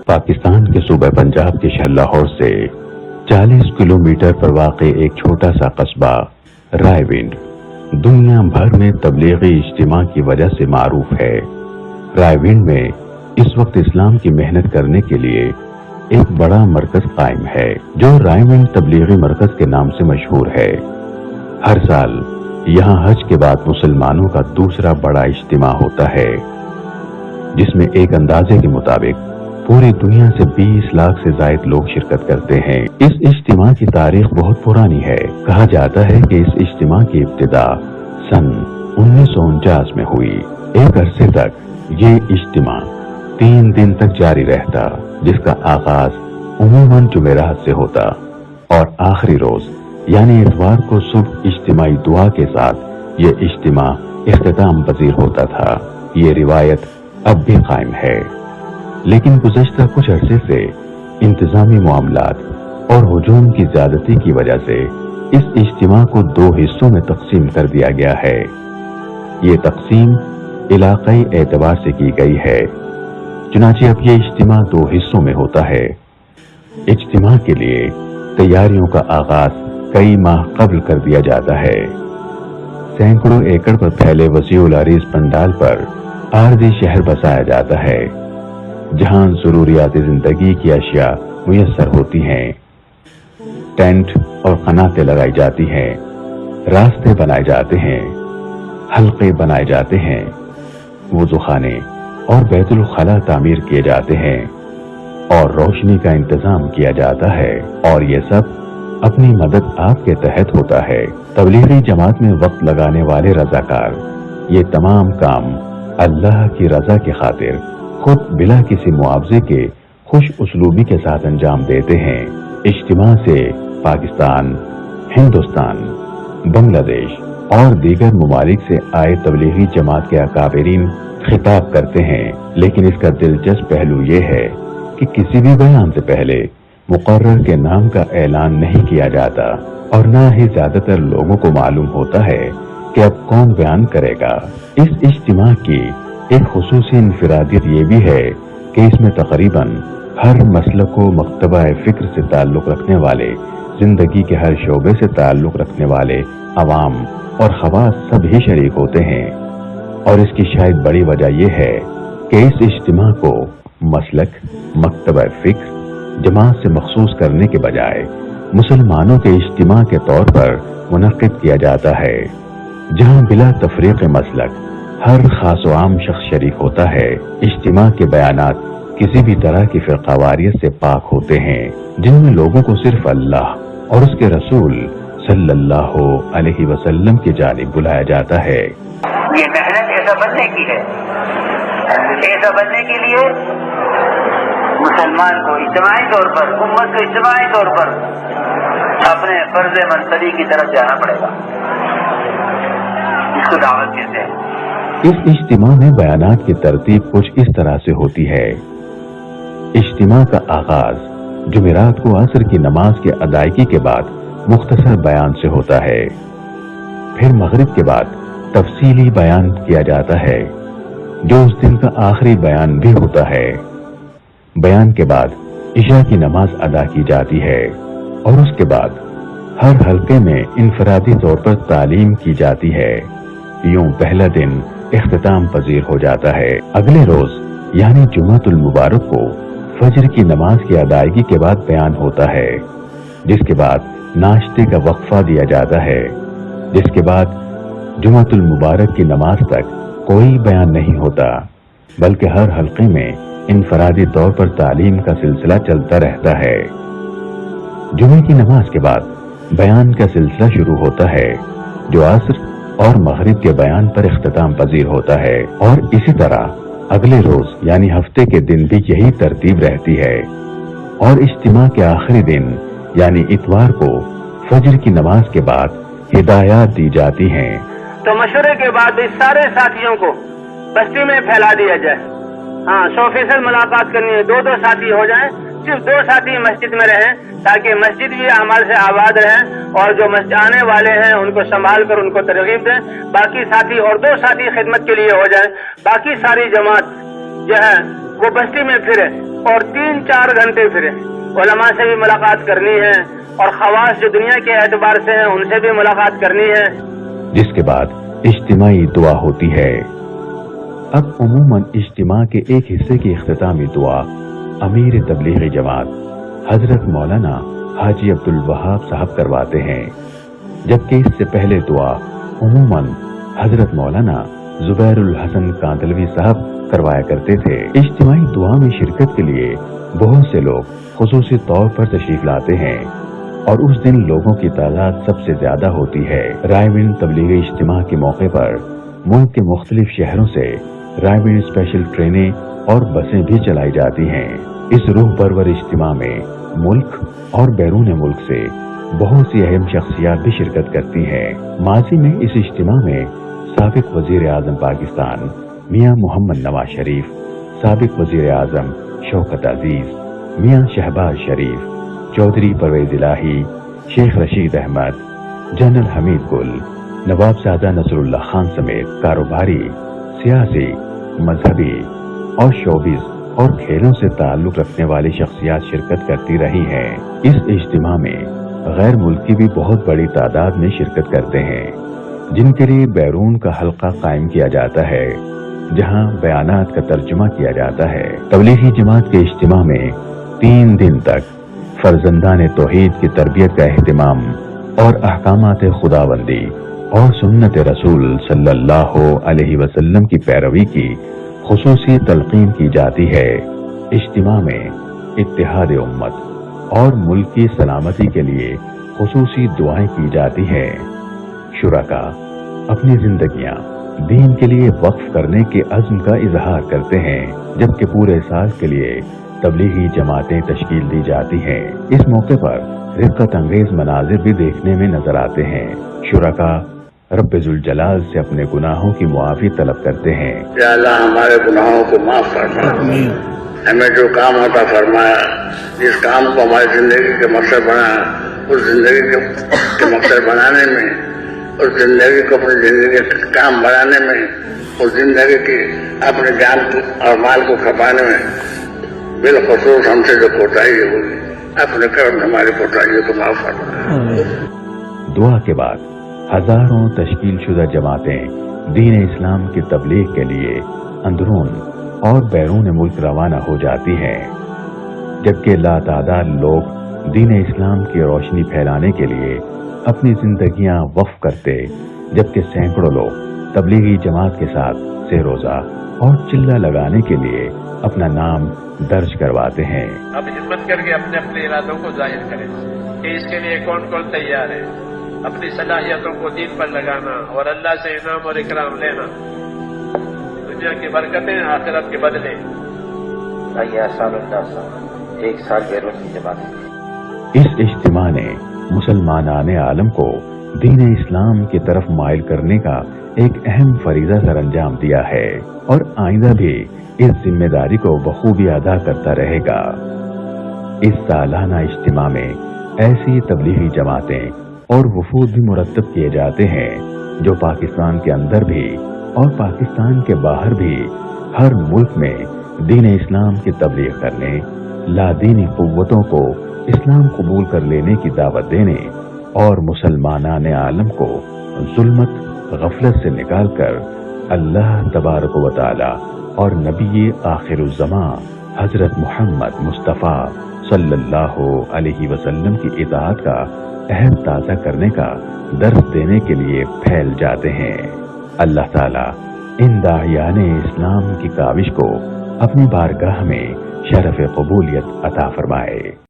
پاکستان کے صوبہ پنجاب کے شہر لاہور سے 40 کلومیٹر پر واقع ایک چھوٹا سا قصبہ رائے ونڈ دنیا بھر میں تبلیغی اجتماع کی وجہ سے معروف ہے۔ رائے ونڈ میں اس وقت اسلام کی محنت کرنے کے لیے ایک بڑا مرکز قائم ہے جو رائے ونڈ تبلیغی مرکز کے نام سے مشہور ہے۔ ہر سال یہاں حج کے بعد مسلمانوں کا دوسرا بڑا اجتماع ہوتا ہے جس میں ایک اندازے کے مطابق پوری دنیا سے 20 لاکھ سے زائد لوگ شرکت کرتے ہیں۔ اس اجتماع کی تاریخ بہت پرانی ہے۔ کہا جاتا ہے کہ اس اجتماع کی ابتدا سن 1949 میں ہوئی۔ ایک عرصے تک یہ اجتماع 3 دن تک جاری رہتا جس کا آغاز عموماً جمعرات سے ہوتا اور آخری روز یعنی اتوار کو صبح اجتماعی دعا کے ساتھ یہ اجتماع اختتام پذیر ہوتا تھا۔ یہ روایت اب بھی قائم ہے، لیکن گزشتہ کچھ عرصے سے انتظامی معاملات اور ہجوم کی زیادتی کی وجہ سے اس اجتماع کو 2 حصوں میں تقسیم کر دیا گیا ہے۔ یہ تقسیم علاقائی اعتبار سے کی گئی ہے، چنانچہ اب یہ اجتماع 2 حصوں میں ہوتا ہے۔ اجتماع کے لیے تیاریوں کا آغاز کئی ماہ قبل کر دیا جاتا ہے۔ سینکڑوں ایکڑ پر پھیلے وسیع العریض پنڈال پر عارضی شہر بسایا جاتا ہے جہاں ضروریات زندگی کی اشیاء میسر ہوتی ہیں۔ ٹینٹ اور قناتیں لگائی جاتی ہیں، راستے بنائے جاتے ہیں، حلقے بنائے جاتے ہیں، وضو خانے اور بیت الخلاء تعمیر کیے جاتے ہیں اور روشنی کا انتظام کیا جاتا ہے، اور یہ سب اپنی مدد آپ کے تحت ہوتا ہے۔ تبلیغی جماعت میں وقت لگانے والے رضاکار یہ تمام کام اللہ کی رضا کی خاطر خود بلا کسی معاوضے کے خوش اسلوبی کے ساتھ انجام دیتے ہیں۔ اجتماع سے پاکستان، ہندوستان، بنگلہ دیش اور دیگر ممالک سے آئے تبلیغی جماعت کے اکابرین خطاب کرتے ہیں، لیکن اس کا دلچسپ پہلو یہ ہے کہ کسی بھی بیان سے پہلے مقرر کے نام کا اعلان نہیں کیا جاتا اور نہ ہی زیادہ تر لوگوں کو معلوم ہوتا ہے کہ اب کون بیان کرے گا۔ اس اجتماع کی ایک خصوصی انفرادیت یہ بھی ہے کہ اس میں تقریباً ہر مسلک و مکتبہ فکر سے تعلق رکھنے والے، زندگی کے ہر شعبے سے تعلق رکھنے والے عوام اور خواص سب ہی شریک ہوتے ہیں، اور اس کی شاید بڑی وجہ یہ ہے کہ اس اجتماع کو مسلک، مکتبہ فکر، جماعت سے مخصوص کرنے کے بجائے مسلمانوں کے اجتماع کے طور پر منعقد کیا جاتا ہے، جہاں بلا تفریق مسلک ہر خاص و عام شخص شریک ہوتا ہے۔ اجتماع کے بیانات کسی بھی طرح کی فرقہ واریت سے پاک ہوتے ہیں، جن میں لوگوں کو صرف اللہ اور اس کے رسول صلی اللہ علیہ وسلم کی جانب بلایا جاتا ہے۔ یہ محنت ایسا بننے کی ہے، ایسا بننے کے لیے مسلمان کو اجتماعی طور پر، امت کو اجتماعی طور پر اپنے فرض منصبی کی طرف جانا پڑے گا، اس کو دعوت کہتے ہیں۔ اس اجتماع میں بیانات کی ترتیب کچھ اس طرح سے ہوتی ہے۔ اجتماع کا آغاز جمعرات کو عصر کی نماز کی ادائیگی کے بعد مختصر بیان سے ہوتا ہے، پھر مغرب کے بعد تفصیلی بیان کیا جاتا ہے جو اس دن کا آخری بیان بھی ہوتا ہے۔ بیان کے بعد عشاء کی نماز ادا کی جاتی ہے اور اس کے بعد ہر حلقے میں انفرادی طور پر تعلیم کی جاتی ہے۔ یوں پہلا دن اختتام پذیر ہو جاتا ہے۔ اگلے روز یعنی جمعۃ المبارک کو فجر کی نماز کی ادائیگی کے بعد بیان ہوتا ہے، جس کے بعد ناشتے کا وقفہ دیا جاتا ہے، جس کے بعد جمعۃ المبارک کی نماز تک کوئی بیان نہیں ہوتا، بلکہ ہر حلقے میں انفرادی طور پر تعلیم کا سلسلہ چلتا رہتا ہے۔ جمعے کی نماز کے بعد بیان کا سلسلہ شروع ہوتا ہے جو عصر اور مغرب کے بیان پر اختتام پذیر ہوتا ہے، اور اسی طرح اگلے روز یعنی ہفتے کے دن بھی یہی ترتیب رہتی ہے، اور اجتماع کے آخری دن یعنی اتوار کو فجر کی نماز کے بعد ہدایات دی جاتی ہیں۔ تو مشورے کے بعد اس سارے ساتھیوں کو بستی میں پھیلا دیا جائے۔ 100% ملاقات کرنی ہے، 2 ساتھی ہو جائیں، صرف 2 ساتھی مسجد میں رہیں تاکہ مسجد بھی اعمال سے آباد رہیں، اور جو مسجد آنے والے ہیں ان کو سنبھال کر ان کو ترغیب دیں۔ باقی ساتھی اور 2 ساتھی خدمت کے لیے ہو جائیں، باقی ساری جماعت جو ہے وہ بستی میں پھرے اور 3-4 گھنٹے پھرے. علماء سے بھی ملاقات کرنی ہے اور خواص جو دنیا کے اعتبار سے ہیں ان سے بھی ملاقات کرنی ہے. جس کے بعد اجتماعی دعا ہوتی ہے. اب عموماً اجتماع کے ایک حصے کی اختتامی دعا امیر تبلیغی جماعت حضرت مولانا حاجی عبدالوہاب صاحب کرواتے ہیں، جبکہ اس سے پہلے دعا عموماً حضرت مولانا زبیر الحسن کاندلوی صاحب کروایا کرتے تھے. اجتماعی دعا میں شرکت کے لیے بہت سے لوگ خصوصی طور پر تشریف لاتے ہیں اور اس دن لوگوں کی تعداد سب سے زیادہ ہوتی ہے. رائے ونڈ تبلیغی اجتماع کے موقع پر ملک کے مختلف شہروں سے رائے ونڈ اسپیشل ٹرینیں اور بسیں بھی چلائی جاتی ہیں. اس روح پرور اجتماع میں ملک اور بیرون ملک سے بہت سی اہم شخصیات بھی شرکت کرتی ہیں. ماضی میں اس اجتماع میں سابق وزیر اعظم پاکستان میاں محمد نواز شریف، سابق وزیر اعظم شوکت عزیز، میاں شہباز شریف، چودھری پرویز الہی، شیخ رشید احمد، جنرل حمید گل، نواب زادہ نصر اللہ خان سمیت کاروباری، سیاسی، مذہبی اور شوبز اور کھیلوں سے تعلق رکھنے والی شخصیات شرکت کرتی رہی ہیں. اس اجتماع میں غیر ملکی بھی بہت بڑی تعداد میں شرکت کرتے ہیں، جن کے لیے بیرون کا حلقہ قائم کیا جاتا ہے جہاں بیانات کا ترجمہ کیا جاتا ہے. تبلیغی جماعت کے اجتماع میں 3 دن تک فرزندان توحید کی تربیت کا اہتمام اور احکامات خداوندی اور سنت رسول صلی اللہ علیہ وسلم کی پیروی کی خصوصی تلقین کی جاتی ہے. اجتماع میں اتحاد امت اور ملک کی سلامتی کے لیے خصوصی دعائیں کی جاتی ہیں. شرکاء اپنی زندگیاں دین کے لیے وقف کرنے کے عزم کا اظہار کرتے ہیں، جبکہ پورے سال کے لیے تبلیغی جماعتیں تشکیل دی جاتی ہیں. اس موقع پر رفقت انگیز مناظر بھی دیکھنے میں نظر آتے ہیں. شرکاء رب ذوالجلال سے اپنے گناہوں کی معافی طلب کرتے ہیں. یا اللہ ہمارے گناہوں کو معاف فرما، ہمیں جو کام عطا فرمایا، جس کام کو ہماری زندگی کے مقصد بنایا، اس زندگی کے مقصد بنانے میں، اس زندگی کو اپنی زندگی کا کام بنانے میں، اس زندگی کی اپنے جان اور مال کو کھپانے میں بالخصوص ہم سے جو کوتاہی ہوگی، اپنے کرم ہماری کوتاہیوں کو معاف فرما. دعا کے بعد ہزاروں تشکیل شدہ جماعتیں دین اسلام کی تبلیغ کے لیے اندرون اور بیرون ملک روانہ ہو جاتی ہیں، جبکہ لاتعداد لوگ دین اسلام کی روشنی پھیلانے کے لیے اپنی زندگیاں وقف کرتے، جبکہ سینکڑوں لوگ تبلیغی جماعت کے ساتھ سہ روزہ اور چلہ لگانے کے لیے اپنا نام درج کرواتے ہیں. اب ہمت کر کے اپنے اپنے ارادوں کو ظاہر کریں کہ اس کے لیے کون کون تیار ہے اپنی صلاحیتوں کو دین پر لگانا اور اللہ سے انعام اور اکرام لینا، دنیا کی برکتیں آخرت کے بدلے. ایک سال بیرون کی جماعت. اس اجتماع نے مسلمانان عالم کو دین اسلام کی طرف مائل کرنے کا ایک اہم فریضہ سر انجام دیا ہے اور آئندہ بھی اس ذمہ داری کو بخوبی ادا کرتا رہے گا. اس سالانہ اجتماع میں ایسی تبلیغی جماعتیں اور وفود بھی مرتب کیے جاتے ہیں جو پاکستان کے اندر بھی اور پاکستان کے باہر بھی ہر ملک میں دین اسلام کی تبلیغ کرنے، لادینی قوتوں کو اسلام قبول کر لینے کی دعوت دینے اور مسلمانان عالم کو ظلمت غفلت سے نکال کر اللہ تبارک و تعالی اور نبی آخر الزماں حضرت محمد مصطفیٰ صلی اللہ علیہ وسلم کی اطاعت کا عہد تازہ کرنے کا درس دینے کے لیے پھیل جاتے ہیں. اللہ تعالیٰ ان داعیان اسلام کی کاوش کو اپنی بارگاہ میں شرف قبولیت عطا فرمائے.